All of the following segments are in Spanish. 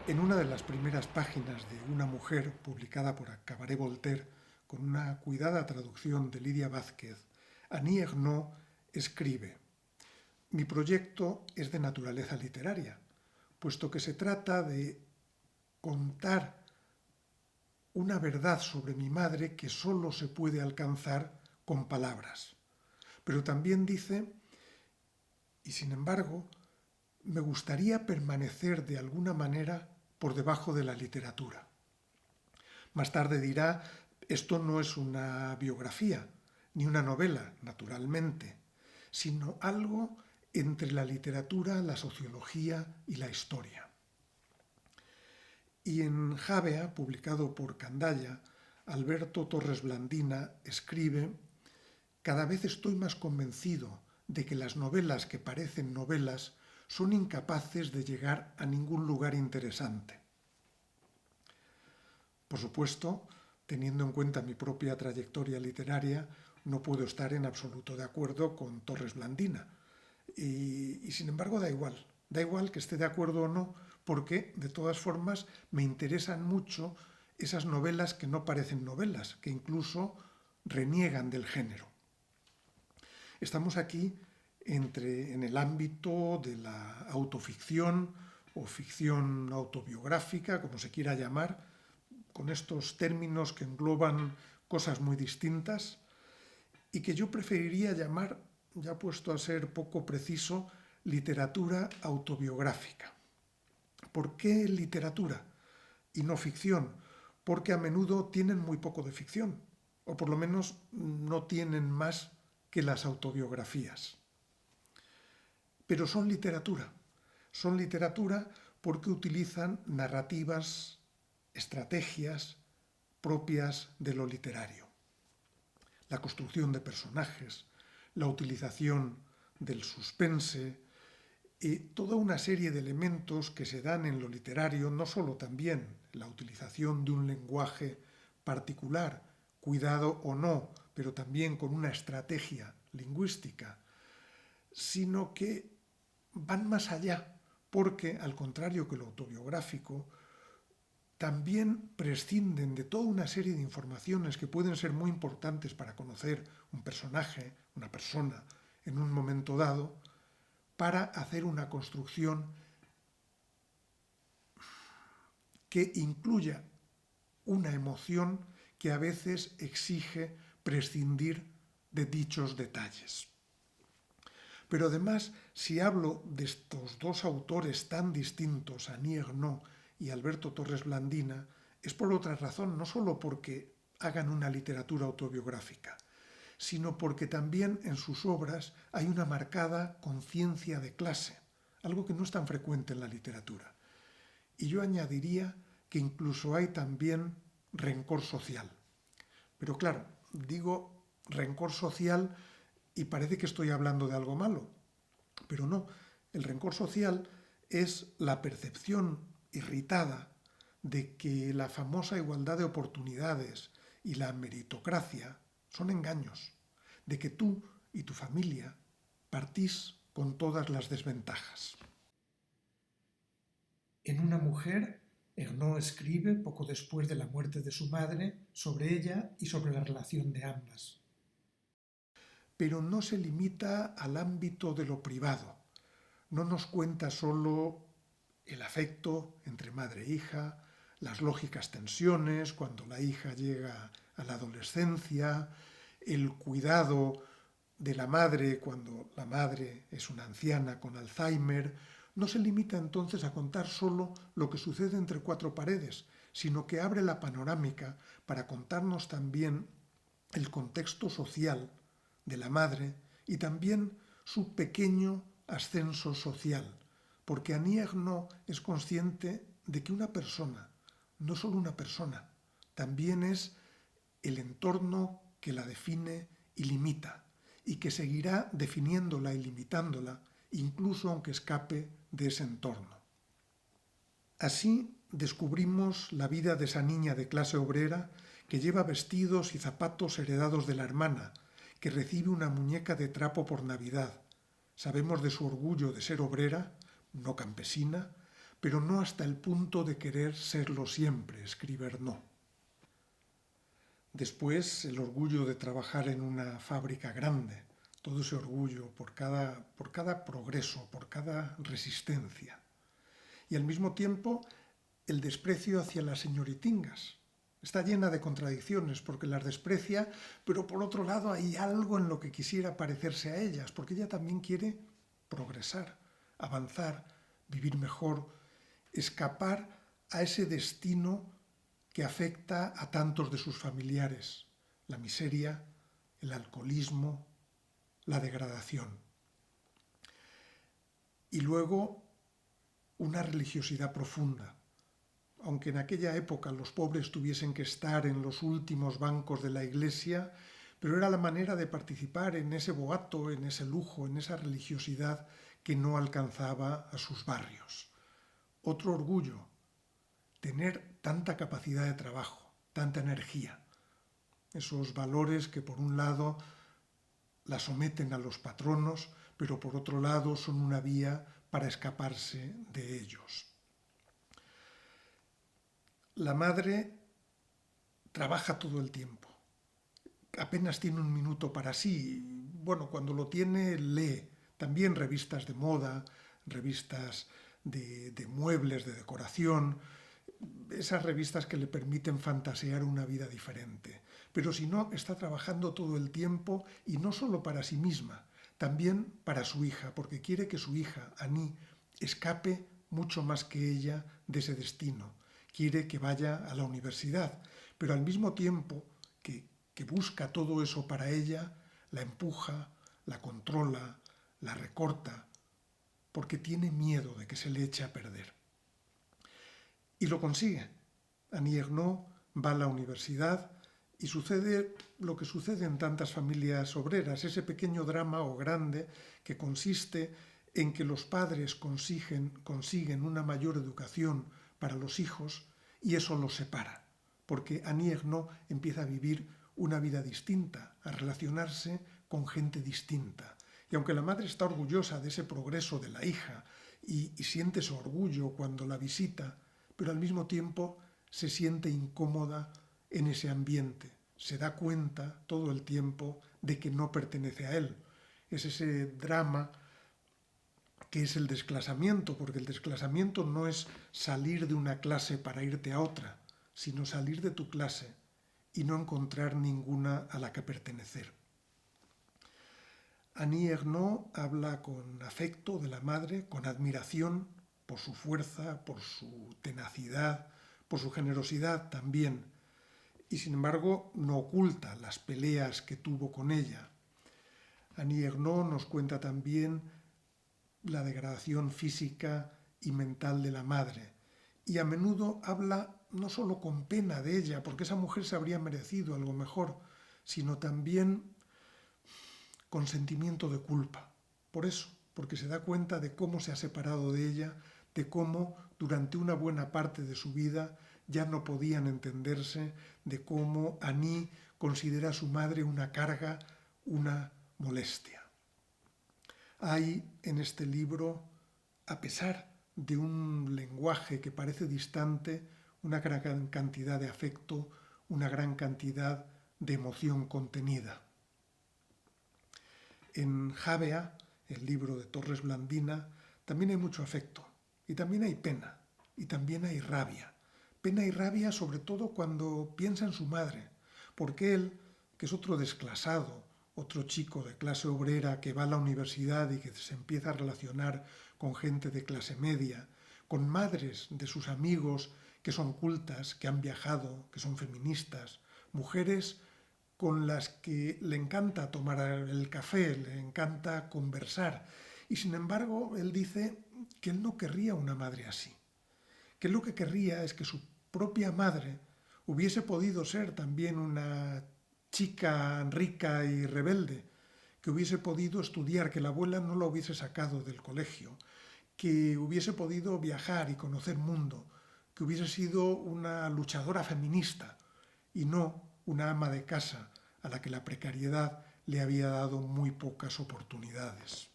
En una de las primeras páginas de Una mujer, publicada por Cabaret Voltaire, con una cuidada traducción de Lidia Vázquez, Annie Ernaux escribe: Mi proyecto es de naturaleza literaria, puesto que se trata de contar una verdad sobre mi madre que sólo se puede alcanzar con palabras. Pero también dice, y sin embargo, me gustaría permanecer de alguna manera por debajo de la literatura. Más tarde dirá, esto no es una biografía, ni una novela, naturalmente, sino algo entre la literatura, la sociología y la historia. Y en Javea, publicado por Candaya, Alberto Torres Blandina escribe: Cada vez estoy más convencido de que las novelas que parecen novelas son incapaces de llegar a ningún lugar interesante. Por supuesto, teniendo en cuenta mi propia trayectoria literaria, no puedo estar en absoluto de acuerdo con Torres Blandina. Y sin embargo da igual que esté de acuerdo o no, porque de todas formas me interesan mucho esas novelas que no parecen novelas, que incluso reniegan del género. Estamos aquí en el ámbito de la autoficción o ficción autobiográfica, como se quiera llamar, con estos términos que engloban cosas muy distintas y que yo preferiría llamar, ya puesto a ser poco preciso, literatura autobiográfica. ¿Por qué literatura y no ficción? Porque a menudo tienen muy poco de ficción, o por lo menos no tienen más que las autobiografías. Pero son literatura. Son literatura porque utilizan narrativas, estrategias propias de lo literario. La construcción de personajes, la utilización del suspense y toda una serie de elementos que se dan en lo literario, no solo también la utilización de un lenguaje particular, cuidado o no, pero también con una estrategia lingüística, sino que van más allá, porque, al contrario que lo autobiográfico, también prescinden de toda una serie de informaciones que pueden ser muy importantes para conocer un personaje, una persona, en un momento dado, para hacer una construcción que incluya una emoción que a veces exige prescindir de dichos detalles. Pero además, si hablo de estos dos autores tan distintos, Annie Ernaux y Alberto Torres Blandina, es por otra razón, no solo porque hagan una literatura autobiográfica, sino porque también en sus obras hay una marcada conciencia de clase, algo que no es tan frecuente en la literatura. Y yo añadiría que incluso hay también rencor social. Pero claro, digo rencor social y parece que estoy hablando de algo malo, pero no. El rencor social es la percepción irritada de que la famosa igualdad de oportunidades y la meritocracia son engaños, de que tú y tu familia partís con todas las desventajas. En Una mujer, Ernaux escribe, poco después de la muerte de su madre, sobre ella y sobre la relación de ambas. Pero no se limita al ámbito de lo privado. No nos cuenta solo el afecto entre madre e hija, las lógicas tensiones cuando la hija llega a la adolescencia, el cuidado de la madre cuando la madre es una anciana con Alzheimer. No se limita entonces a contar solo lo que sucede entre cuatro paredes, sino que abre la panorámica para contarnos también el contexto social de la madre y también su pequeño ascenso social, porque Annie Ernaux es consciente de que una persona, no solo una persona, también es el entorno que la define y limita, y que seguirá definiéndola y limitándola, incluso aunque escape de ese entorno. Así descubrimos la vida de esa niña de clase obrera que lleva vestidos y zapatos heredados de la hermana, que recibe una muñeca de trapo por Navidad. Sabemos de su orgullo de ser obrera, no campesina, pero no hasta el punto de querer serlo siempre, escribe Ernaux. Después, el orgullo de trabajar en una fábrica grande, todo ese orgullo por cada progreso, por cada resistencia. Y al mismo tiempo, el desprecio hacia las señoritingas. Está llena de contradicciones porque las desprecia, pero por otro lado hay algo en lo que quisiera parecerse a ellas, porque ella también quiere progresar, avanzar, vivir mejor, escapar a ese destino que afecta a tantos de sus familiares, la miseria, el alcoholismo, la degradación. Y luego una religiosidad profunda. Aunque en aquella época los pobres tuviesen que estar en los últimos bancos de la iglesia, pero era la manera de participar en ese boato, en ese lujo, en esa religiosidad que no alcanzaba a sus barrios. Otro orgullo, tener tanta capacidad de trabajo, tanta energía. Esos valores que por un lado la someten a los patronos, pero por otro lado son una vía para escaparse de ellos. La madre trabaja todo el tiempo, apenas tiene un minuto para sí. Bueno, cuando lo tiene, lee también revistas de moda, revistas de muebles, de decoración, esas revistas que le permiten fantasear una vida diferente. Pero si no, está trabajando todo el tiempo y no solo para sí misma, también para su hija, porque quiere que su hija, Annie, escape mucho más que ella de ese destino. Quiere que vaya a la universidad, pero al mismo tiempo que busca todo eso para ella, la empuja, la controla, la recorta, porque tiene miedo de que se le eche a perder. Y lo consigue. Annie Ernaux va a la universidad y sucede lo que sucede en tantas familias obreras, ese pequeño drama o grande que consiste en que los padres consiguen una mayor educación para los hijos y eso los separa, porque Annie Ernaux empieza a vivir una vida distinta, a relacionarse con gente distinta. Y aunque la madre está orgullosa de ese progreso de la hija y siente su orgullo cuando la visita, pero al mismo tiempo se siente incómoda en ese ambiente, se da cuenta todo el tiempo de que no pertenece a él. Es ese drama que es el desclasamiento, porque el desclasamiento no es salir de una clase para irte a otra, sino salir de tu clase y no encontrar ninguna a la que pertenecer. Annie Ernaux habla con afecto de la madre, con admiración por su fuerza, por su tenacidad, por su generosidad también, y sin embargo no oculta las peleas que tuvo con ella. Annie Ernaux nos cuenta también la degradación física y mental de la madre, y a menudo habla no solo con pena de ella, porque esa mujer se habría merecido algo mejor, sino también con sentimiento de culpa. Por eso, porque se da cuenta de cómo se ha separado de ella, de cómo durante una buena parte de su vida ya no podían entenderse, de cómo Annie considera a su madre una carga, una molestia. Hay en este libro, a pesar de un lenguaje que parece distante, una gran cantidad de afecto, una gran cantidad de emoción contenida. En Javea, el libro de Torres Blandina, también hay mucho afecto, y también hay pena, y también hay rabia. Pena y rabia sobre todo cuando piensa en su madre, porque él, que es otro desclasado, otro chico de clase obrera que va a la universidad y que se empieza a relacionar con gente de clase media, con madres de sus amigos que son cultas, que han viajado, que son feministas, mujeres con las que le encanta tomar el café, le encanta conversar. Y sin embargo, él dice que él no querría una madre así, que él lo que querría es que su propia madre hubiese podido ser también una chica rica y rebelde, que hubiese podido estudiar, que la abuela no la hubiese sacado del colegio, que hubiese podido viajar y conocer mundo, que hubiese sido una luchadora feminista y no una ama de casa a la que la precariedad le había dado muy pocas oportunidades.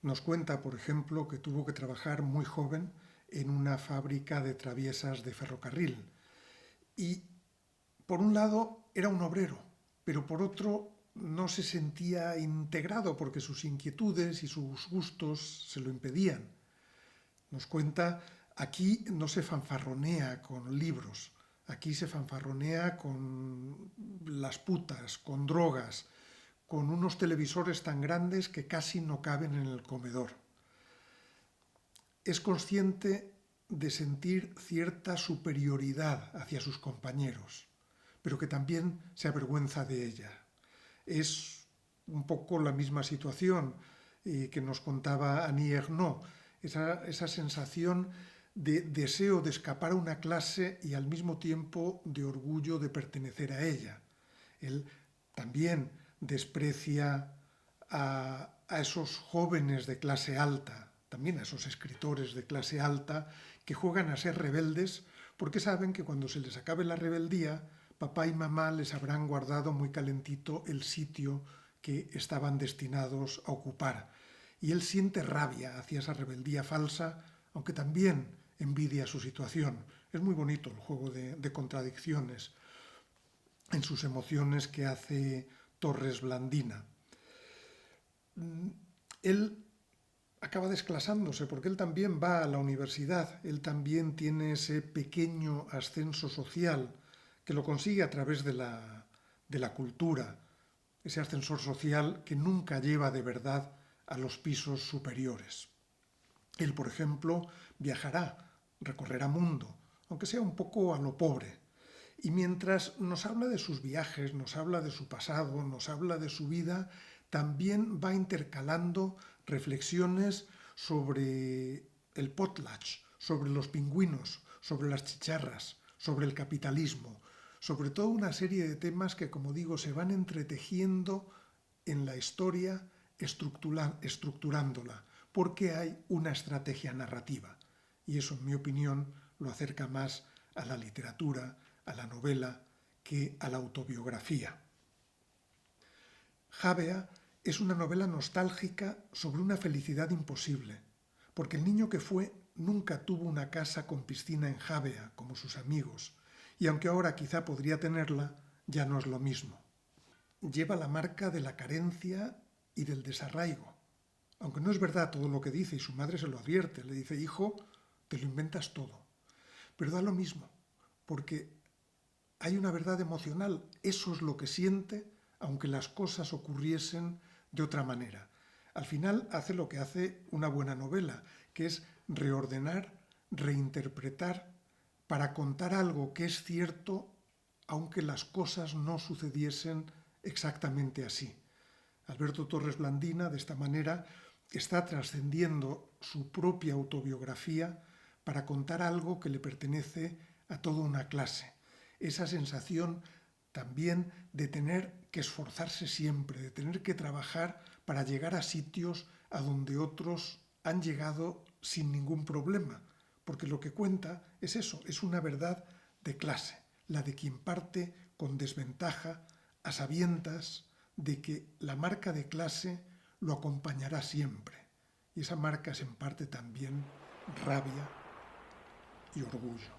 Nos cuenta, por ejemplo, que tuvo que trabajar muy joven en una fábrica de traviesas de ferrocarril. Y, por un lado, era un obrero, pero por otro, no se sentía integrado porque sus inquietudes y sus gustos se lo impedían. Nos cuenta, aquí no se fanfarronea con libros, aquí se fanfarronea con las putas, con drogas, con unos televisores tan grandes que casi no caben en el comedor. Es consciente de sentir cierta superioridad hacia sus compañeros, pero que también se avergüenza de ella. Es un poco la misma situación que nos contaba Annie Ernaux, esa sensación de deseo de escapar a una clase y al mismo tiempo de orgullo de pertenecer a ella. Él también desprecia a esos jóvenes de clase alta, también a esos escritores de clase alta que juegan a ser rebeldes porque saben que cuando se les acabe la rebeldía, papá y mamá les habrán guardado muy calentito el sitio que estaban destinados a ocupar. Y él siente rabia hacia esa rebeldía falsa, aunque también envidia su situación. Es muy bonito el juego de contradicciones en sus emociones que hace Torres Blandina. Él acaba desclasándose porque él también va a la universidad, él también tiene ese pequeño ascenso social que lo consigue a través de la cultura, ese ascensor social que nunca lleva de verdad a los pisos superiores. Él, por ejemplo, viajará, recorrerá mundo, aunque sea un poco a lo pobre. Y mientras nos habla de sus viajes, nos habla de su pasado, nos habla de su vida, también va intercalando reflexiones sobre el potlatch, sobre los pingüinos, sobre las chicharras, sobre el capitalismo, sobre toda una serie de temas que, como digo, se van entretejiendo en la historia, estructurándola, porque hay una estrategia narrativa. Y eso, en mi opinión, lo acerca más a la literatura, a la novela, que a la autobiografía. Javea es una novela nostálgica sobre una felicidad imposible, porque el niño que fue nunca tuvo una casa con piscina en Javea como sus amigos, y aunque ahora quizá podría tenerla, ya no es lo mismo. Lleva la marca de la carencia y del desarraigo, aunque no es verdad todo lo que dice y su madre se lo advierte, le dice, hijo, te lo inventas todo, pero da lo mismo, porque hay una verdad emocional, eso es lo que siente, aunque las cosas ocurriesen de otra manera. Al final hace lo que hace una buena novela, que es reordenar, reinterpretar, para contar algo que es cierto, aunque las cosas no sucediesen exactamente así. Alberto Torres Blandina, de esta manera, está trascendiendo su propia autobiografía para contar algo que le pertenece a toda una clase. Esa sensación también de tener que esforzarse siempre, de tener que trabajar para llegar a sitios a donde otros han llegado sin ningún problema, porque lo que cuenta es eso, es una verdad de clase, la de quien parte con desventaja, a sabiendas de que la marca de clase lo acompañará siempre. Y esa marca es en parte también rabia y orgullo.